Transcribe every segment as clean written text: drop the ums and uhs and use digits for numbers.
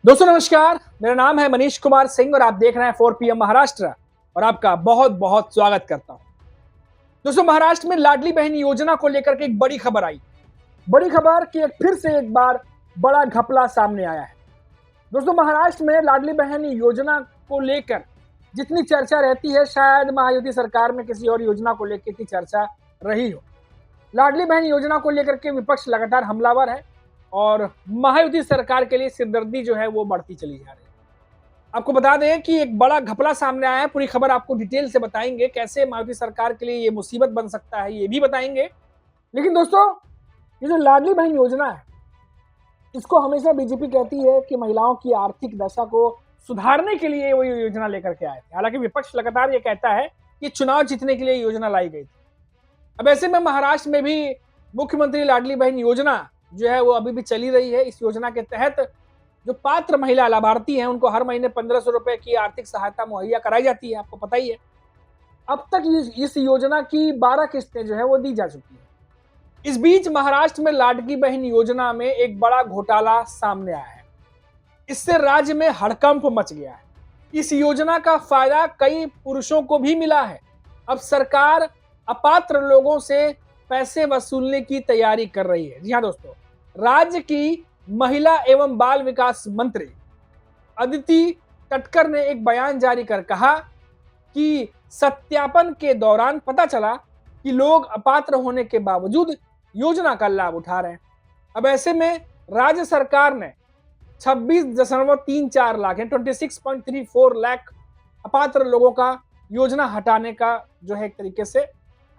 दोस्तों नमस्कार, मेरा नाम है मनीष कुमार सिंह और आप देख रहे हैं 4 PM महाराष्ट्र और आपका बहुत बहुत स्वागत करता हूं। दोस्तों महाराष्ट्र में लाडली बहन योजना को लेकर के एक बड़ी खबर आई। बड़ी खबर कि फिर से एक बार बड़ा घपला सामने आया है। दोस्तों महाराष्ट्र में लाडली बहन योजना को लेकर जितनी चर्चा रहती है शायद महायुति सरकार में किसी और योजना को लेकर की चर्चा रही हो। लाडली बहन योजना को लेकर के विपक्ष लगातार हमलावर है और महायुति सरकार के लिए सिरदर्दी जो है वो बढ़ती चली जा रही है। आपको बता दें कि एक बड़ा घपला सामने आया है। पूरी खबर आपको डिटेल से बताएंगे, कैसे महायुति सरकार के लिए ये मुसीबत बन सकता है ये भी बताएंगे। लेकिन दोस्तों ये जो लाडली बहन योजना है इसको हमेशा बीजेपी कहती है कि महिलाओं की आर्थिक दशा को सुधारने के लिए वो योजना लेकर के आए थे। हालांकि विपक्ष लगातार ये कहता है कि चुनाव जीतने के लिए योजना लाई गई थी। अब ऐसे में महाराष्ट्र में भी मुख्यमंत्री लाडली बहन योजना जो है वो अभी भी चली रही है। इस योजना के तहत जो पात्र महिला लाभार्थी हैं उनको हर महीने 1500 रुपए की आर्थिक सहायता मुहैया कराई जाती है, आपको पता ही है। अब तक इस योजना की 12 किस्तें जो है वो दी जा चुकी है। इस बीच महाराष्ट्र में लाडली बहन योजना में एक बड़ा घोटाला सामने आया है। इससे राज्य में हड़कंप मच गया है। इस योजना का फायदा कई पुरुषों को भी मिला है। अब सरकार अपात्र लोगों से पैसे वसूलने की तैयारी कर रही है। जी हाँ दोस्तों, राज्य की महिला एवं बाल विकास मंत्री अदिति तटकर ने एक बयान जारी कर कहा कि सत्यापन के दौरान पता चला कि लोग अपात्र होने के बावजूद योजना का लाभ उठा रहे हैं। अब ऐसे में राज्य सरकार ने 26.34 लाख 26.34 लाख अपात्र लोगों का योजना हटाने का जो है एक तरीके से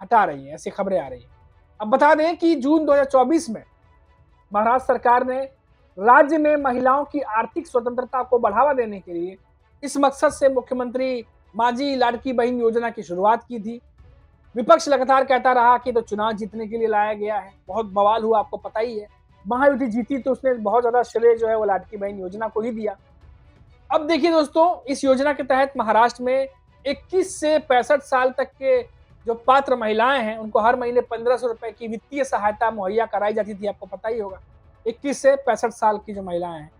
हटा रही है, ऐसी खबरें आ रही है। अब बता दें कि जून 2024 में महाराष्ट्र सरकार ने राज्य में महिलाओं की आर्थिक स्वतंत्रता को बढ़ावा देने के लिए इस मकसद से मुख्यमंत्री माझी लाडकी बहन योजना की शुरुआत की थी। विपक्ष लगातार कहता रहा कि तो चुनाव जीतने के लिए लाया गया है। बहुत बवाल हुआ, आपको पता ही है। महायुति जीती तो उसने बहुत ज्यादा श्रेय जो है वो लाडकी बहन योजना को ही दिया। अब देखिए दोस्तों, इस योजना के तहत महाराष्ट्र में 21 से 65 साल तक के जो पात्र महिलाएं हैं उनको हर महीने 1500 रुपए की वित्तीय सहायता मुहैया कराई जाती थी, आपको पता ही होगा। 21 से 65 साल की जो महिलाएं हैं।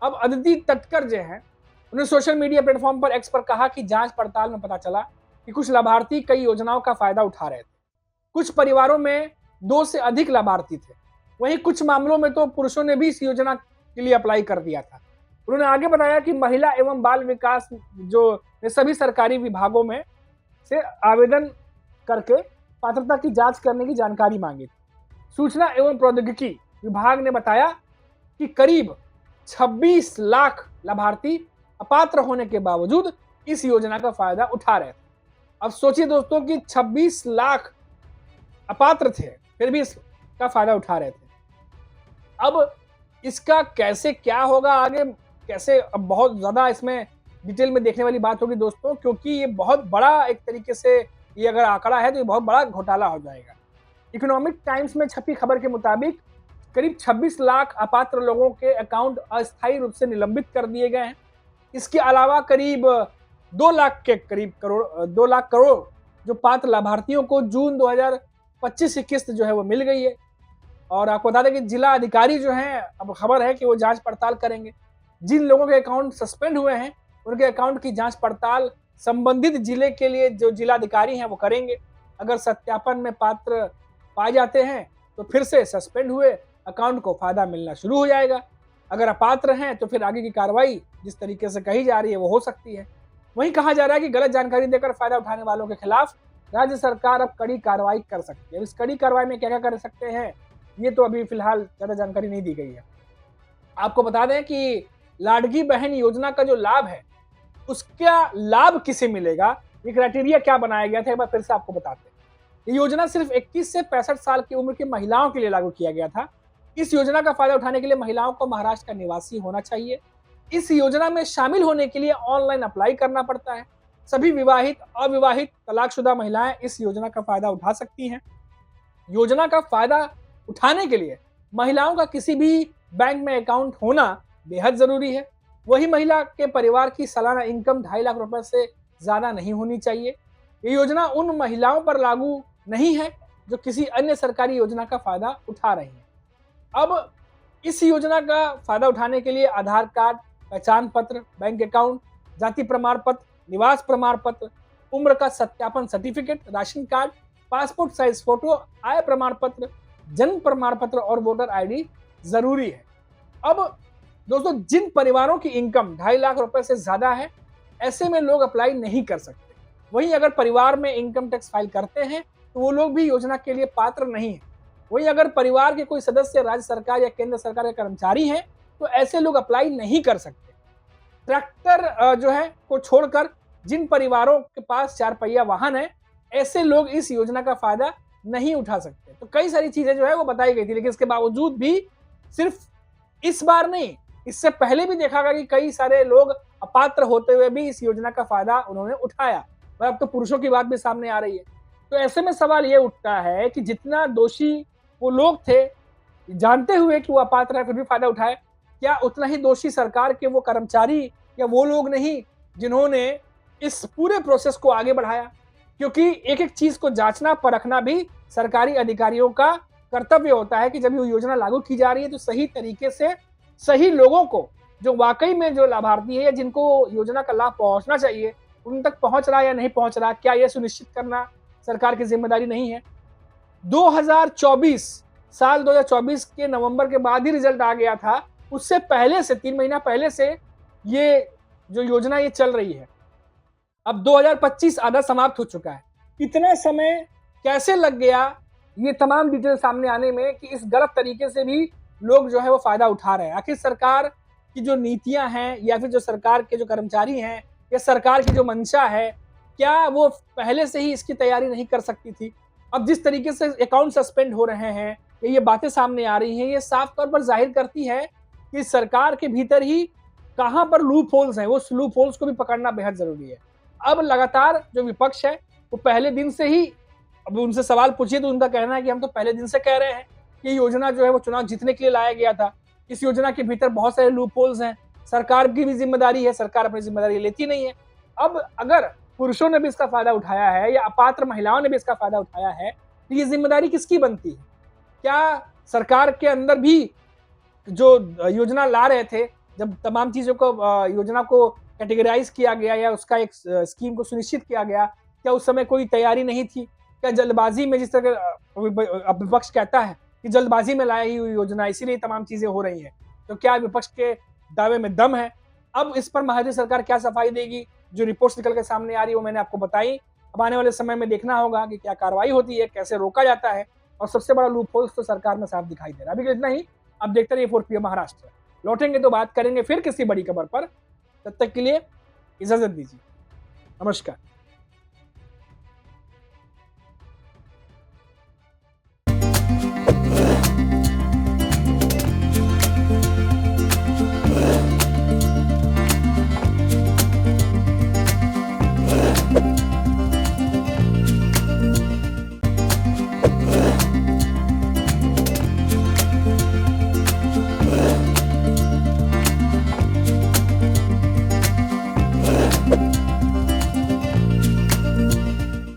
अब अदिति तटकर जो है उन्होंने सोशल मीडिया प्लेटफॉर्म पर एक्स पर कहा कि जांच पड़ताल में पता चला कि कुछ लाभार्थी कई योजनाओं का फायदा उठा रहे थे। कुछ परिवारों में 2 से अधिक लाभार्थी थे। वहीं कुछ मामलों में तो पुरुषों ने भी इस योजना के लिए अप्लाई कर दिया था। उन्होंने आगे बताया कि महिला एवं बाल विकास जो सभी सरकारी विभागों में से आवेदन करके पात्रता की जांच करने की जानकारी मांगी थी। सूचना एवं प्रौद्योगिकी विभाग ने बताया कि करीब 26 लाख लाभार्थी अपात्र होने के बावजूद इस योजना का फायदा उठा रहे थे। अब सोचिए दोस्तों कि 26 लाख अपात्र थे फिर भी इसका फायदा उठा रहे थे। अब इसका कैसे क्या होगा आगे, कैसे, अब बहुत ज्यादा इसमें डिटेल में देखने वाली बात होगी दोस्तों, क्योंकि ये बहुत बड़ा एक तरीके से ये अगर आंकड़ा है तो ये बहुत बड़ा घोटाला हो जाएगा। इकोनॉमिक टाइम्स में छपी खबर के मुताबिक करीब 26 लाख अपात्र लोगों के अकाउंट अस्थायी रूप से निलंबित कर दिए गए हैं। इसके अलावा करीब 2 लाख के करीब 2 लाख करोड़ जो पात्र लाभार्थियों को जून 2025 की किस्त जो है वो मिल गई है। और आपको बता दें कि जिला अधिकारी जो हैं, अब खबर है कि वो जांच पड़ताल करेंगे। जिन लोगों के अकाउंट सस्पेंड हुए हैं उनके अकाउंट की जांच पड़ताल संबंधित जिले के लिए जो जिलाधिकारी हैं वो करेंगे। अगर सत्यापन में पात्र पाए जाते हैं तो फिर से सस्पेंड हुए अकाउंट को फायदा मिलना शुरू हो जाएगा। अगर अपात्र हैं तो फिर आगे की कार्रवाई जिस तरीके से कही जा रही है वो हो सकती है। वहीं कहा जा रहा है कि गलत जानकारी देकर फायदा उठाने वालों के खिलाफ राज्य सरकार अब कड़ी कार्रवाई कर सकती है। इस कड़ी कार्रवाई में क्या क्या कर सकते हैं ये तो अभी फिलहाल ज्यादा जानकारी नहीं दी गई है। आपको बता दें कि लाडली बहन योजना का जो लाभ है उसका लाभ किसे मिलेगा, ये क्राइटेरिया क्या बनाया गया था, एक बार फिर से आपको बताते हैं। ये योजना सिर्फ 21 से 65 साल की उम्र की महिलाओं के लिए लागू किया गया था। इस योजना का फायदा उठाने के लिए महिलाओं को महाराष्ट्र का निवासी होना चाहिए। इस योजना में शामिल होने के लिए ऑनलाइन अप्लाई करना पड़ता है। सभी विवाहित, अविवाहित, तलाकशुदा महिलाएं इस योजना का फायदा उठा सकती हैं। योजना का फायदा उठाने के लिए महिलाओं का किसी भी बैंक में अकाउंट होना बेहद जरूरी है। वही महिला के परिवार की सालाना इनकम 2.5 लाख रुपए से ज्यादा नहीं होनी चाहिए। ये योजना उन महिलाओं पर लागू नहीं है जो किसी अन्य सरकारी योजना का फायदा उठा रही हैं। अब इस योजना का फायदा उठाने के लिए आधार कार्ड, पहचान पत्र, बैंक अकाउंट, जाति प्रमाण पत्र, निवास प्रमाण पत्र, उम्र का सत्यापन certificate, ration card, passport size photo, आय प्रमाण पत्र, जन्म प्रमाण पत्र और वोटर आईडी जरूरी है। अब दोस्तों, जिन परिवारों की इनकम 2.5 लाख रुपए से ज्यादा है, ऐसे में लोग अप्लाई नहीं कर सकते। वहीं अगर परिवार में इनकम टैक्स फाइल करते हैं तो वो लोग भी योजना के लिए पात्र नहीं है। वहीं अगर परिवार के कोई सदस्य राज्य सरकार या केंद्र सरकार के कर्मचारी हैं तो ऐसे लोग अप्लाई नहीं कर सकते। ट्रैक्टर जो है को छोड़कर जिन परिवारों के पास 4 पहिया वाहन है, ऐसे लोग इस योजना का फायदा नहीं उठा सकते। तो कई सारी चीजें जो है वो बताई गई थी, लेकिन इसके बावजूद भी सिर्फ इस बार नहीं, इससे पहले भी देखा गया कि कई सारे लोग अपात्र होते हुए भी इस योजना का फायदा उन्होंने उठाया। और अब तो पुरुषों की बात भी सामने आ रही है। तो ऐसे में सवाल ये उठता है कि जितना दोषी वो लोग थे, जानते हुए कि वो अपात्र है फिर भी फायदा उठाए, क्या उतना ही दोषी सरकार के वो कर्मचारी या वो लोग नहीं जिन्होंने इस पूरे प्रोसेस को आगे बढ़ाया? क्योंकि एक एक चीज को जांचना परखना भी सरकारी अधिकारियों का कर्तव्य होता है कि जब ये योजना लागू की जा रही है तो सही तरीके से सही लोगों को, जो वाकई में जो लाभार्थी है या जिनको योजना का लाभ पहुंचना चाहिए, उन तक पहुंच रहा है या नहीं पहुंच रहा, क्या यह सुनिश्चित करना सरकार की जिम्मेदारी नहीं है? 2024 साल 2024 के नवंबर के बाद ही रिजल्ट आ गया था। उससे पहले से 3 महीना पहले से ये जो योजना ये चल रही है। अब 2025 आधा समाप्त हो चुका है। इतना समय कैसे लग गया ये तमाम डिटेल सामने आने में कि इस गलत तरीके से भी लोग जो है वो फायदा उठा रहे हैं? आखिर सरकार की जो नीतियां हैं या फिर जो सरकार के जो कर्मचारी हैं या सरकार की जो मंशा है, क्या वो पहले से ही इसकी तैयारी नहीं कर सकती थी? अब जिस तरीके से अकाउंट सस्पेंड हो रहे हैं, ये बातें सामने आ रही हैं, ये साफ तौर पर जाहिर करती है कि सरकार के भीतर ही कहां पर लूप होल्स हैं, उस लूप होल्स को भी पकड़ना बेहद जरूरी है। अब लगातार जो विपक्ष है वो पहले दिन से ही, अब उनसे सवाल पूछिए तो उनका कहना है कि हम तो पहले दिन से कह रहे हैं कि योजना जो है वो चुनाव जीतने के लिए लाया गया था। इस योजना के भीतर बहुत सारे लूप होल्स हैं, सरकार की भी जिम्मेदारी है, सरकार अपनी जिम्मेदारी लेती नहीं है। अब अगर पुरुषों ने भी इसका फायदा उठाया है या अपात्र महिलाओं ने भी इसका फायदा उठाया है, तो ये जिम्मेदारी किसकी बनती है? क्या सरकार के अंदर भी जो योजना ला रहे थे, जब तमाम चीजों को योजना को कैटेगराइज किया गया या उसका एक स्कीम को सुनिश्चित किया गया, क्या उस समय कोई तैयारी नहीं थी? क्या जल्दबाजी में, जिस तरह विपक्ष कहता है कि जल्दबाजी में लाई हुई योजना इसीलिए तमाम चीजें हो रही हैं, तो क्या विपक्ष के दावे में दम है? अब इस पर महाराष्ट्र सरकार क्या सफाई देगी? जो रिपोर्ट्स निकल के सामने आ रही है वो मैंने आपको बताई। अब आने वाले समय में देखना होगा कि क्या कार्रवाई होती है, कैसे रोका जाता है, और सबसे बड़ा लूप होल्स तो सरकार में साफ दिखाई दे रहा है। अभी इतना ही, अब देखते रहिए 4 PM महाराष्ट्र। लौटेंगे तो बात करेंगे फिर किसी बड़ी खबर पर। तब तक के लिए इजाजत दीजिए। नमस्कार।